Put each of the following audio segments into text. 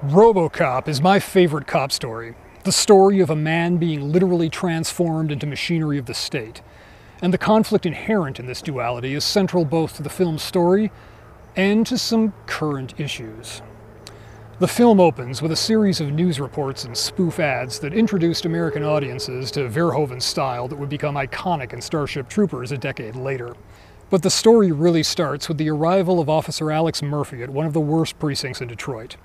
Robocop is my favorite cop story. The story of a man being literally transformed into machinery of the state. And the conflict inherent in this duality is central both to the film's story and to some current issues. The film opens with a series of news reports and spoof ads that introduced American audiences to Verhoeven's style that would become iconic in Starship Troopers a decade later. But the story really starts with the arrival of Officer Alex Murphy at one of the worst precincts in Detroit.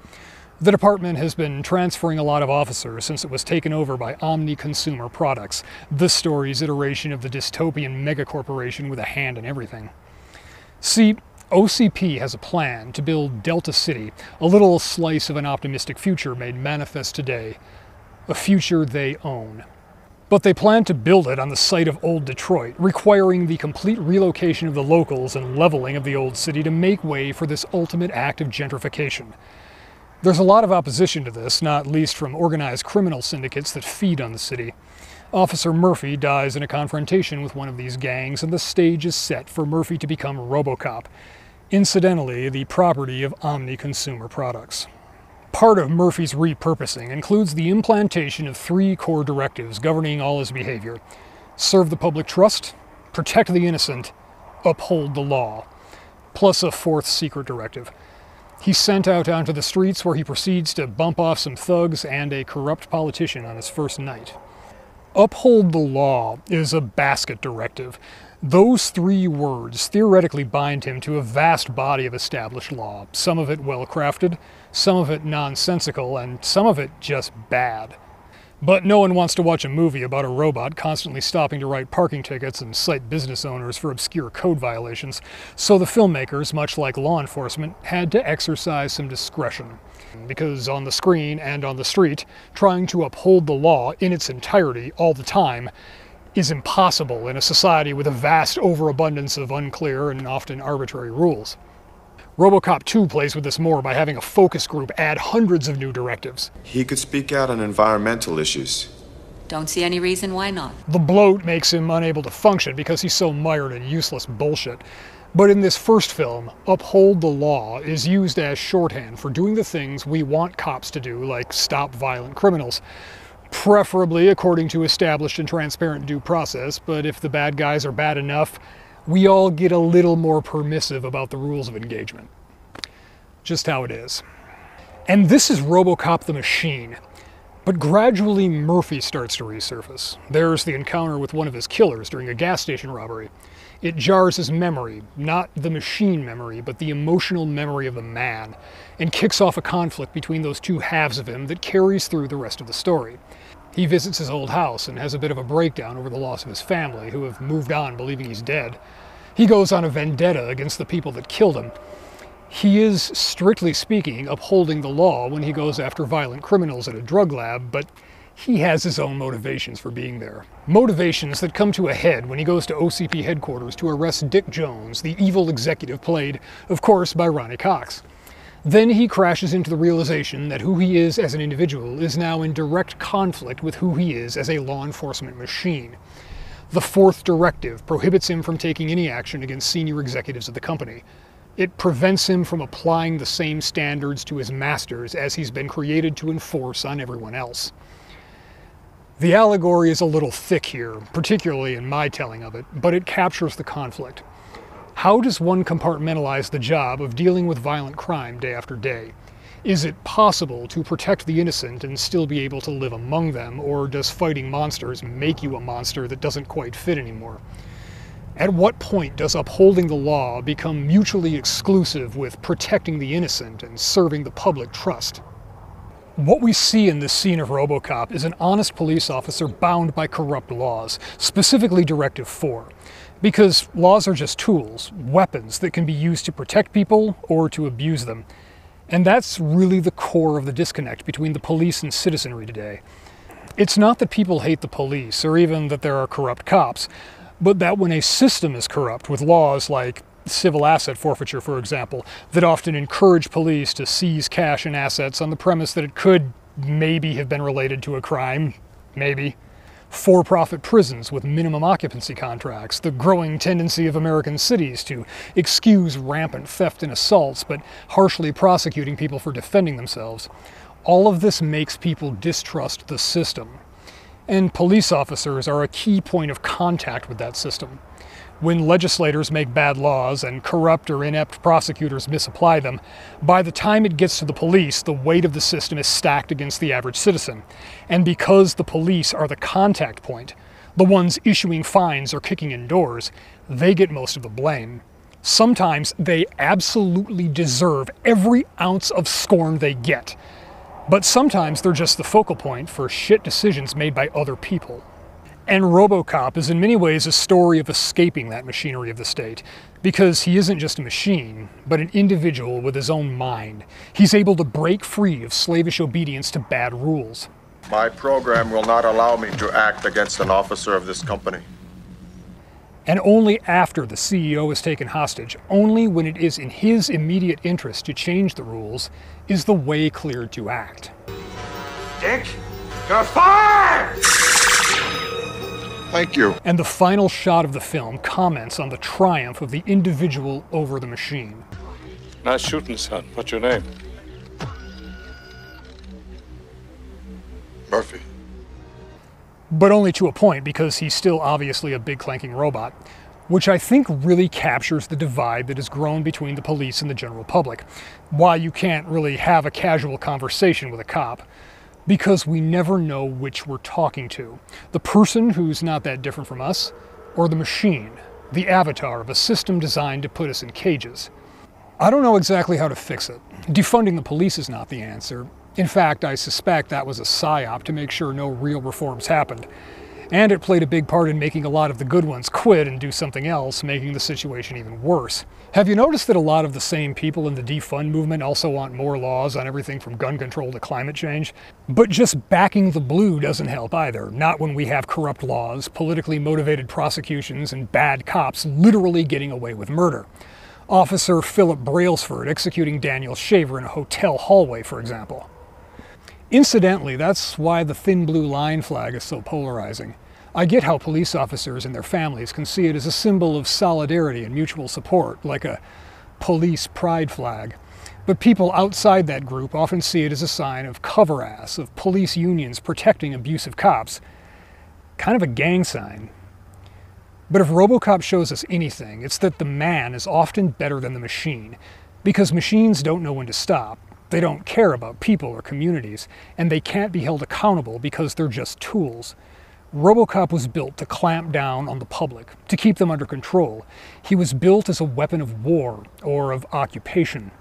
The department has been transferring a lot of officers since it was taken over by Omni Consumer Products, this story's iteration of the dystopian megacorporation with a hand in everything. See, OCP has a plan to build Delta City, a little slice of an optimistic future made manifest today, a future they own. But they plan to build it on the site of old Detroit, requiring the complete relocation of the locals and leveling of the old city to make way for this ultimate act of gentrification. There's a lot of opposition to this, not least from organized criminal syndicates that feed on the city. Officer Murphy dies in a confrontation with one of these gangs, and the stage is set for Murphy to become Robocop, incidentally the property of Omni Consumer Products. Part of Murphy's repurposing includes the implantation of 3 core directives governing all his behavior: serve the public trust, protect the innocent, uphold the law, plus a 4th secret directive. He's sent out onto the streets where he proceeds to bump off some thugs and a corrupt politician on his first night. Uphold the law is a basket directive. Those 3 words theoretically bind him to a vast body of established law, some of it well-crafted, some of it nonsensical, and some of it just bad. But no one wants to watch a movie about a robot constantly stopping to write parking tickets and cite business owners for obscure code violations, so the filmmakers, much like law enforcement, had to exercise some discretion. Because on the screen and on the street, trying to uphold the law in its entirety all the time is impossible in a society with a vast overabundance of unclear and often arbitrary rules. Robocop 2 plays with this more by having a focus group add hundreds of new directives. He could speak out on environmental issues. Don't see any reason why not. The bloat makes him unable to function because he's so mired in useless bullshit. But in this first film, uphold the law is used as shorthand for doing the things we want cops to do, like stop violent criminals. Preferably according to established and transparent due process, but if the bad guys are bad enough, we all get a little more permissive about the rules of engagement. Just how it is. And this is Robocop the Machine. But gradually Murphy starts to resurface. There's the encounter with one of his killers during a gas station robbery. It jars his memory, not the machine memory, but the emotional memory of the man, and kicks off a conflict between those 2 halves of him that carries through the rest of the story. He visits his old house and has a bit of a breakdown over the loss of his family, who have moved on believing he's dead. He goes on a vendetta against the people that killed him. He is, strictly speaking, upholding the law when he goes after violent criminals at a drug lab, but he has his own motivations for being there. Motivations that come to a head when he goes to OCP headquarters to arrest Dick Jones, the evil executive played, of course, by Ronnie Cox. Then he crashes into the realization that who he is as an individual is now in direct conflict with who he is as a law enforcement machine. The 4th directive prohibits him from taking any action against senior executives of the company. It prevents him from applying the same standards to his masters as he's been created to enforce on everyone else. The allegory is a little thick here, particularly in my telling of it, but it captures the conflict. How does one compartmentalize the job of dealing with violent crime day after day? Is it possible to protect the innocent and still be able to live among them, or does fighting monsters make you a monster that doesn't quite fit anymore? At what point does upholding the law become mutually exclusive with protecting the innocent and serving the public trust? What we see in this scene of Robocop is an honest police officer bound by corrupt laws, specifically Directive 4. Because laws are just tools, weapons that can be used to protect people or to abuse them. And that's really the core of the disconnect between the police and citizenry today. It's not that people hate the police, or even that there are corrupt cops, but that when a system is corrupt, with laws like civil asset forfeiture, for example, that often encourage police to seize cash and assets on the premise that it could maybe have been related to a crime, maybe. For-profit prisons with minimum occupancy contracts, the growing tendency of American cities to excuse rampant theft and assaults, but harshly prosecuting people for defending themselves. All of this makes people distrust the system. And police officers are a key point of contact with that system. When legislators make bad laws and corrupt or inept prosecutors misapply them, by the time it gets to the police, the weight of the system is stacked against the average citizen. And because the police are the contact point, the ones issuing fines or kicking in doors, they get most of the blame. Sometimes they absolutely deserve every ounce of scorn they get. But sometimes they're just the focal point for shit decisions made by other people. And Robocop is in many ways a story of escaping that machinery of the state, because he isn't just a machine, but an individual with his own mind. He's able to break free of slavish obedience to bad rules. My program will not allow me to act against an officer of this company. And only after the CEO is taken hostage, only when it is in his immediate interest to change the rules, is the way cleared to act. Dick, you're fired! Thank you. And the final shot of the film comments on the triumph of the individual over the machine. Nice shooting, son. What's your name? Murphy. But only to a point, because he's still obviously a big clanking robot, which I think really captures the divide that has grown between the police and the general public. Why you can't really have a casual conversation with a cop. Because we never know which we're talking to. The person who's not that different from us, or the machine, the avatar of a system designed to put us in cages. I don't know exactly how to fix it. Defunding the police is not the answer. In fact, I suspect that was a psyop to make sure no real reforms happened. And it played a big part in making a lot of the good ones quit and do something else, making the situation even worse. Have you noticed that a lot of the same people in the defund movement also want more laws on everything from gun control to climate change? But just backing the blue doesn't help either, not when we have corrupt laws, politically motivated prosecutions, and bad cops literally getting away with murder. Officer Philip Brailsford executing Daniel Shaver in a hotel hallway, for example. Incidentally, that's why the thin blue line flag is so polarizing. I get how police officers and their families can see it as a symbol of solidarity and mutual support, like a police pride flag. But people outside that group often see it as a sign of cover-ass, of police unions protecting abusive cops. Kind of a gang sign. But if Robocop shows us anything, it's that the man is often better than the machine, because machines don't know when to stop. They don't care about people or communities, and they can't be held accountable because they're just tools. Robocop was built to clamp down on the public, to keep them under control. He was built as a weapon of war, or of occupation.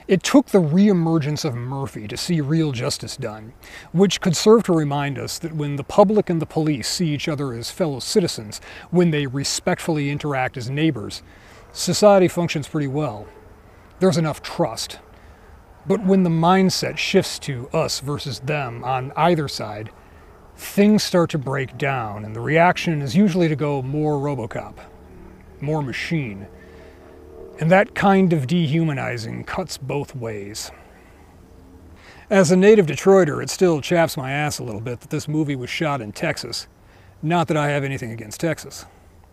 It took the re-emergence of Murphy to see real justice done, which could serve to remind us that when the public and the police see each other as fellow citizens, when they respectfully interact as neighbors, society functions pretty well. There's enough trust. But when the mindset shifts to us versus them on either side, things start to break down, and the reaction is usually to go more Robocop, more machine. And that kind of dehumanizing cuts both ways. As a native Detroiter, it still chaps my ass a little bit that this movie was shot in Texas. Not that I have anything against Texas.